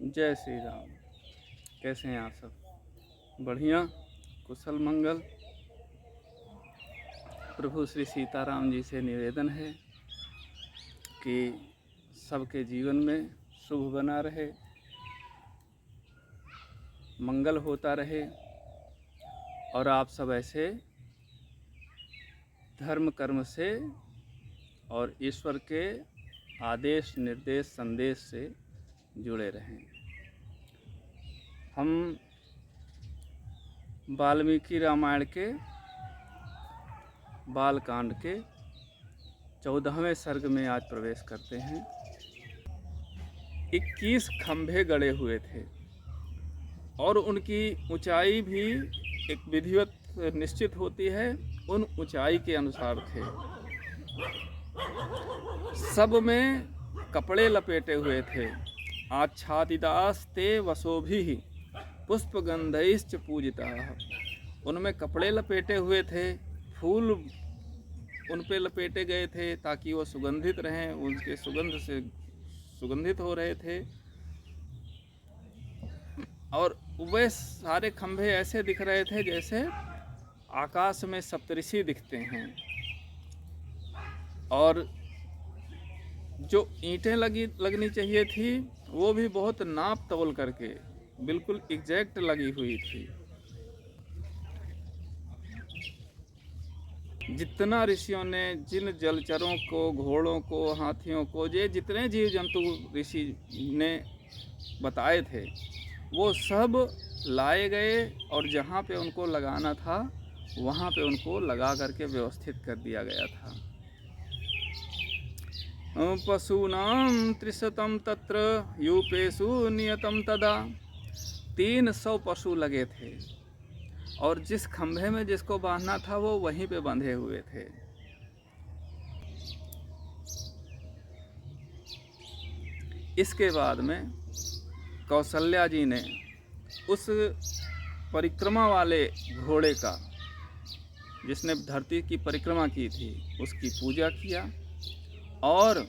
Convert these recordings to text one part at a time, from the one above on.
जय श्री राम। कैसे हैं आप सब? बढ़िया, कुशल मंगल। प्रभु श्री सीताराम जी से निवेदन है कि सबके जीवन में शुभ बना रहे, मंगल होता रहे और आप सब ऐसे धर्म कर्म से और ईश्वर के आदेश निर्देश संदेश से जुड़े रहें। हम वाल्मीकि रामायण के बालकांड के 14वें सर्ग में आज प्रवेश करते हैं। 21 खंभे गड़े हुए थे और उनकी ऊंचाई भी एक विधिवत निश्चित होती है, उन ऊंचाई के अनुसार थे। सब में कपड़े लपेटे हुए थे। आच्छादितास्ते वसोभिः पुष्पगंधैश्च पूजिताः। उनमें कपड़े लपेटे हुए थे, फूल उन पे लपेटे गए थे ताकि वो सुगंधित रहें, उनके सुगंध से सुगंधित हो रहे थे। और वे सारे खंभे ऐसे दिख रहे थे जैसे आकाश में सप्तऋषि दिखते हैं। और जो ईंटें लगनी चाहिए थी वो भी बहुत नाप तोल करके बिल्कुल एग्जैक्ट लगी हुई थी। जितना ऋषियों ने जिन जलचरों को, घोड़ों को, हाथियों को, ये जितने जीव जंतु ऋषि ने बताए थे वो सब लाए गए और जहाँ पे उनको लगाना था वहाँ पे उनको लगा करके व्यवस्थित कर दिया गया था। पशूनां 300 तत्र यूपेषु नियतं तदा। 300 पशु लगे थे और जिस खंभे में जिसको बांधना था वो वहीं पे बंधे हुए थे। इसके बाद में कौशल्या जी ने उस परिक्रमा वाले घोड़े का, जिसने धरती की परिक्रमा की थी, उसकी पूजा किया और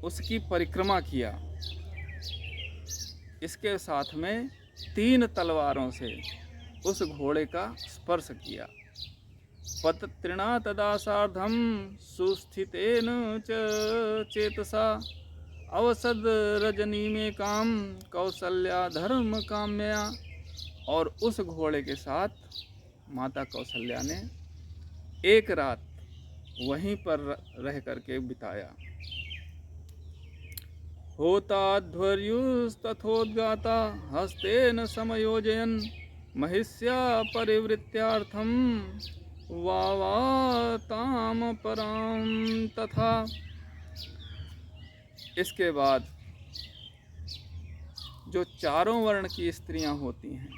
उसकी परिक्रमा किया। इसके साथ में 3 तलवारों से उस घोड़े का स्पर्श किया। पतत्रिणा तदा सार्धम सुस्थितेन च चेतसा अवसद रजनी में काम कौशल्या धर्म काम्या। और उस घोड़े के साथ माता कौशल्या ने एक रात वहीं पर रह करके बिताया। होताध्वर्युस्तथोद्गाता हस्तेन समयोजयन् महिष्या परिवृत्यार्थं वावाताम परां तथा। इसके बाद जो चारों वर्ण की स्त्रियां होती हैं,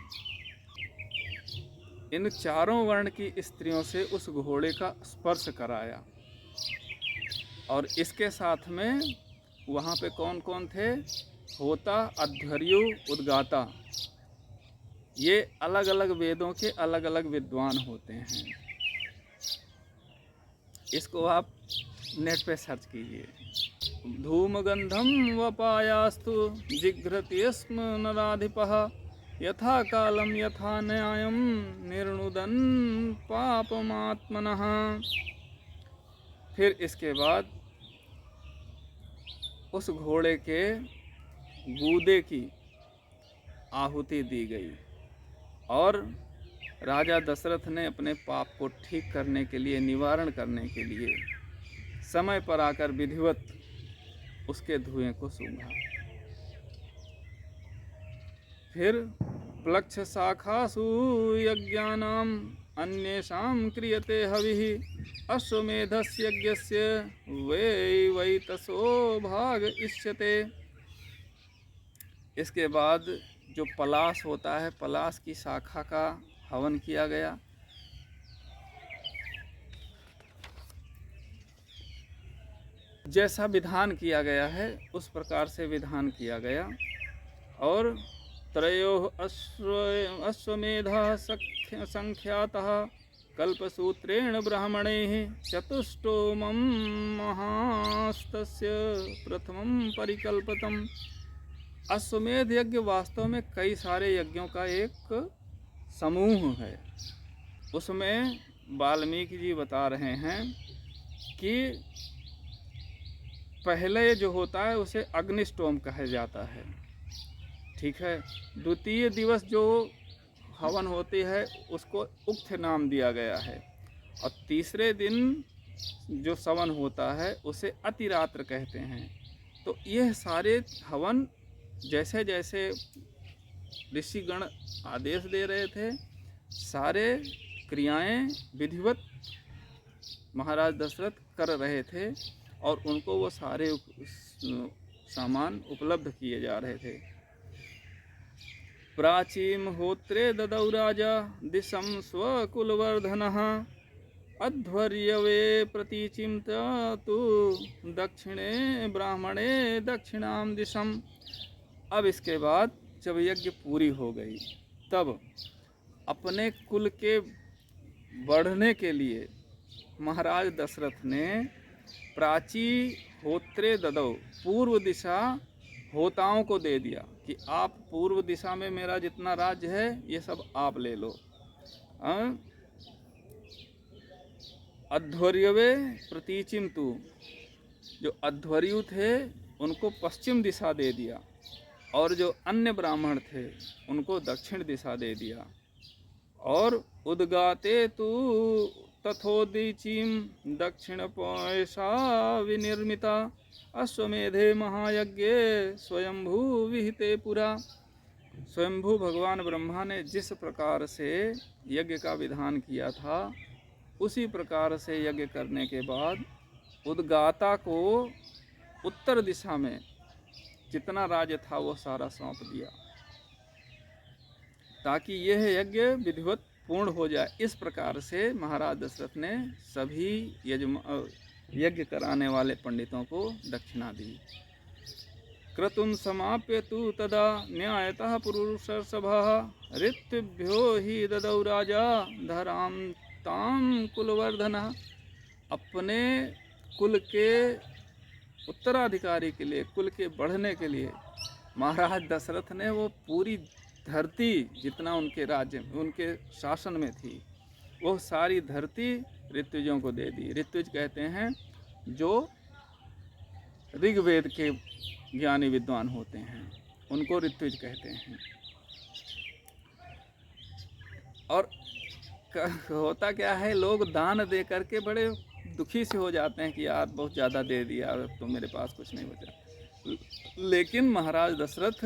इन चारों वर्ण की स्त्रियों से उस घोड़े का स्पर्श कराया। और इसके साथ में वहाँ पे कौन कौन थे? होता, अध्वर्यु, उद्गाता। ये अलग अलग वेदों के अलग अलग विद्वान होते हैं। इसको आप नेट पे सर्च कीजिए। धूमगंधम वपायास्तु जिघ्रति स्म नराधिपः यथा कालम यथा न्यायम निर्णुदन पापमात्मनः। फिर इसके बाद उस घोड़े के गूदे की आहुति दी गई और राजा दशरथ ने अपने पाप को ठीक करने के लिए, निवारण करने के लिए समय पर आकर विधिवत उसके धुएं को सूंघा। फिर प्लक्ष शाखासु यज्ञानाम अन्येषां क्रियते हविः अश्वमेधस्य यज्ञस्य वैवैतसो भाग इष्यते। इसके बाद जो पलाश होता है, पलाश की शाखा का हवन किया गया। जैसा विधान किया गया है उस प्रकार से विधान किया गया। और त्रयोः अश्वमेधः संख्यातः कल्पसूत्रेण ब्राह्मणैः चतुष्टोमं महास्तस्य प्रथमं परिकल्पितम्। अश्वमेध यज्ञ वास्तव में कई सारे यज्ञों का एक समूह है। उसमें वाल्मीकि जी बता रहे हैं कि पहले जो होता है उसे अग्निष्टोम कहा जाता है, ठीक है। द्वितीय दिवस जो हवन होती है उसको उक्त नाम दिया गया है, और तीसरे दिन जो सवन होता है उसे अतिरात्र कहते हैं। तो यह सारे हवन जैसे जैसे ऋषिगण आदेश दे रहे थे, सारे क्रियाएं विधिवत महाराज दशरथ कर रहे थे, और उनको वो सारे सामान उपलब्ध किए जा रहे थे। प्राचीम होत्रे ददौ राजा दिशम स्वकुलवर्धनः अध्वर्यवे प्रतीचिम तु दक्षिणे ब्राह्मणे दक्षिणाम दिशम। अब इसके बाद जब यज्ञ पूरी हो गई, तब अपने कुल के बढ़ने के लिए महाराज दशरथ ने प्राची होत्रे ददौ, पूर्व दिशा होताओं को दे दिया कि आप पूर्व दिशा में मेरा जितना राज्य है ये सब आप ले लो। अध्वर्यवे प्रतीचिम तु, जो अध्वर्यु थे उनको पश्चिम दिशा दे दिया, और जो अन्य ब्राह्मण थे उनको दक्षिण दिशा दे दिया। और उद्गाते तु तथोदीचीम दक्षिण पैसा विनिर्मिता अश्वमेधे महायज्ञे स्वयंभू विहिते पुरा। स्वयंभू भगवान ब्रह्मा ने जिस प्रकार से यज्ञ का विधान किया था, उसी प्रकार से यज्ञ करने के बाद उद्गाता को उत्तर दिशा में जितना राज्य था वो सारा सौंप दिया, ताकि यह यज्ञ विधिवत पूर्ण हो जाए। इस प्रकार से महाराज दशरथ ने सभी यज्ञ कराने वाले पंडितों को दक्षिणा दी। क्रतुं समाप्य तु तदा न्यायतः पुरुषसभः ऋत्विभ्यो हि ददौ राजा धरां ताम कुलवर्धनः। अपने कुल के उत्तराधिकारी के लिए, कुल के बढ़ने के लिए महाराज दशरथ ने वो पूरी धरती जितना उनके राज्य में, उनके शासन में थी, वो सारी धरती ऋत्विजों को दे दी। ऋत्विज कहते हैं जो ऋग्वेद के ज्ञानी विद्वान होते हैं, उनको ऋत्विज कहते हैं। और होता क्या है, लोग दान दे करके बड़े दुखी से हो जाते हैं कि यार बहुत ज़्यादा दे दिया, तो मेरे पास कुछ नहीं बचा। लेकिन महाराज दशरथ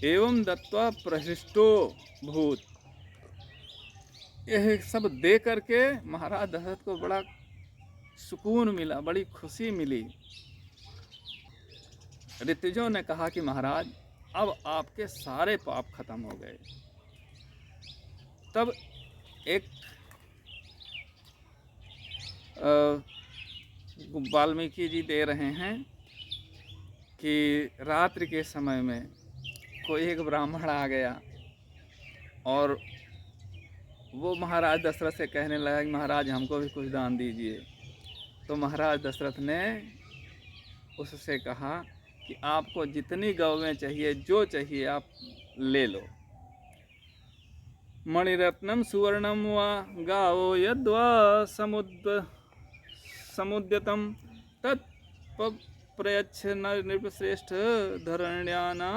एवं दत्वा प्रशिष्टो भूत, यह सब दे करके महाराज दशरथ को बड़ा सुकून मिला, बड़ी खुशी मिली। ऋत्विजों ने कहा कि महाराज अब आपके सारे पाप खत्म हो गए। तब एक वाल्मीकि जी दे रहे हैं कि रात्रि के समय में कोई एक ब्राह्मण आ गया और वो महाराज दशरथ से कहने लगा कि महाराज हमको भी कुछ दान दीजिए। तो महाराज दशरथ ने उससे कहा कि आपको जितनी गौवें चाहिए, जो चाहिए आप ले लो। मणिरत्नम सुवर्णम वा गावो यद्वा समुद्यतम तत्प्रयच्छ नृपश्रेष्ठ धरण्याना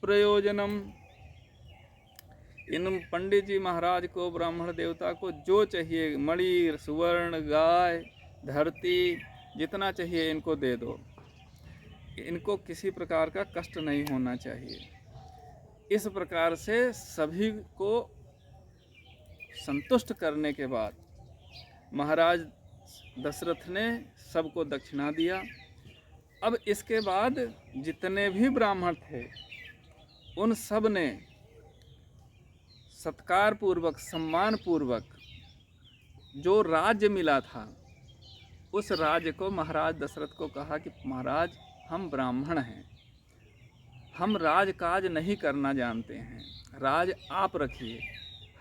प्रयोजनम। इन पंडित जी महाराज को, ब्राह्मण देवता को जो चाहिए, मणि, सुवर्ण, गाय, धरती, जितना चाहिए इनको दे दो। इनको किसी प्रकार का कष्ट नहीं होना चाहिए। इस प्रकार से सभी को संतुष्ट करने के बाद महाराज दशरथ ने सबको दक्षिणा दिया। अब इसके बाद जितने भी ब्राह्मण थे उन सब ने सत्कार पूर्वक, सम्मान पूर्वक जो राज्य मिला था उस राज्य को महाराज दशरथ को कहा कि महाराज हम ब्राह्मण हैं, हम राजकाज नहीं करना जानते हैं, राज आप रखिए,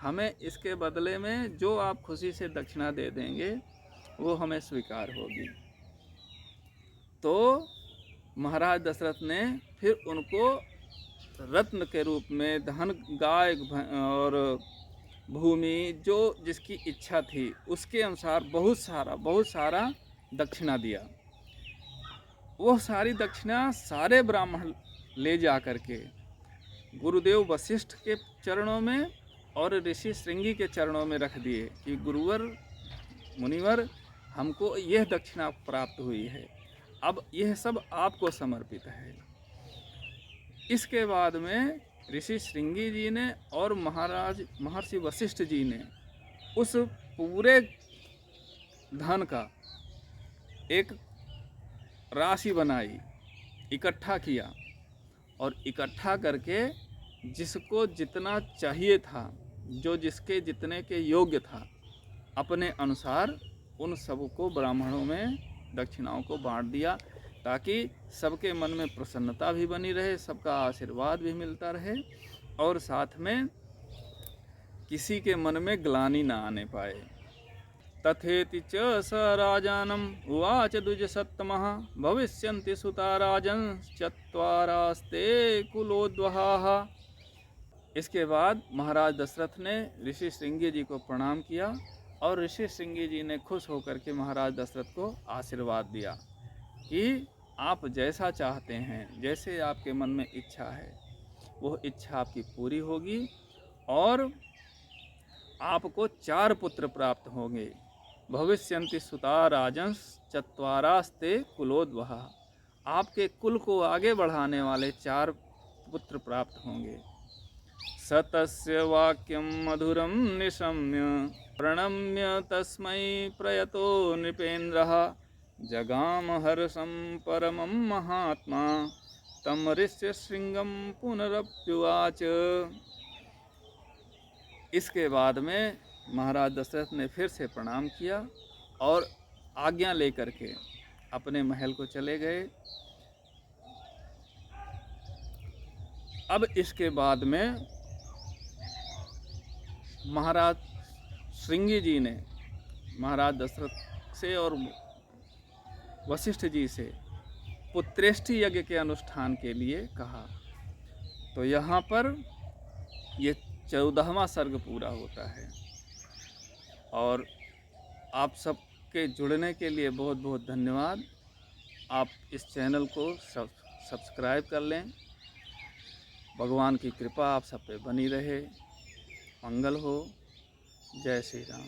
हमें इसके बदले में जो आप खुशी से दक्षिणा दे देंगे वो हमें स्वीकार होगी। तो महाराज दशरथ ने फिर उनको रत्न के रूप में धन, गाय और भूमि, जो जिसकी इच्छा थी उसके अनुसार बहुत सारा दक्षिणा दिया। वह सारी दक्षिणा सारे ब्राह्मण ले जा करके गुरुदेव वशिष्ठ के चरणों में और ऋषि श्रृंगी के चरणों में रख दिए कि गुरुवर, मुनिवर, हमको यह दक्षिणा प्राप्त हुई है, अब यह सब आपको समर्पित है। इसके बाद में ऋषि श्रृंगी जी ने और महर्षि वशिष्ठ जी ने उस पूरे धन का एक राशि बनाई, इकट्ठा किया और इकट्ठा करके जिसको जितना चाहिए था, जो जिसके जितने के योग्य था, अपने अनुसार उन सबको ब्राह्मणों में दक्षिणाओं को बांट दिया, ताकि सबके मन में प्रसन्नता भी बनी रहे, सबका आशीर्वाद भी मिलता रहे और साथ में किसी के मन में ग्लानि ना आने पाए। तथेति च स राजानम उवाच द्विजसत्तमः भविष्यन्ति सुता राजन्श्चत्वारास्ते कुलोद्वहाः। इसके बाद महाराज दशरथ ने ऋषि श्रृंगी जी को प्रणाम किया और ऋषि श्रृंगी जी ने खुश होकर के महाराज दशरथ को आशीर्वाद दिया कि आप जैसा चाहते हैं, जैसे आपके मन में इच्छा है, वह इच्छा आपकी पूरी होगी और आपको 4 पुत्र प्राप्त होंगे। भविष्यन्ति सुता राजन्श्चत्वारास्ते कुलोद्वहाः, आपके कुल को आगे बढ़ाने वाले 4 पुत्र प्राप्त होंगे। सतस्य वाक्यं मधुरं निशम्य प्रणम्य तस्मै प्रयतो नृपेन्द्रः जगाम हर्षं परमं महात्मा तं ऋष्यशृंगं पुनरप्युवाच। इसके बाद में महाराज दशरथ ने फिर से प्रणाम किया और आज्ञा लेकर के अपने महल को चले गए। अब इसके बाद में महाराज श्रृंगी जी ने महाराज दशरथ से और वशिष्ठ जी से पुत्रेष्टि यज्ञ के अनुष्ठान के लिए कहा। तो यहाँ पर ये 14वां सर्ग पूरा होता है और आप सबके जुड़ने के लिए बहुत बहुत धन्यवाद। आप इस चैनल को सब्सक्राइब कर लें। भगवान की कृपा आप सब पे बनी रहे। मंगल हो। जय श्री राम।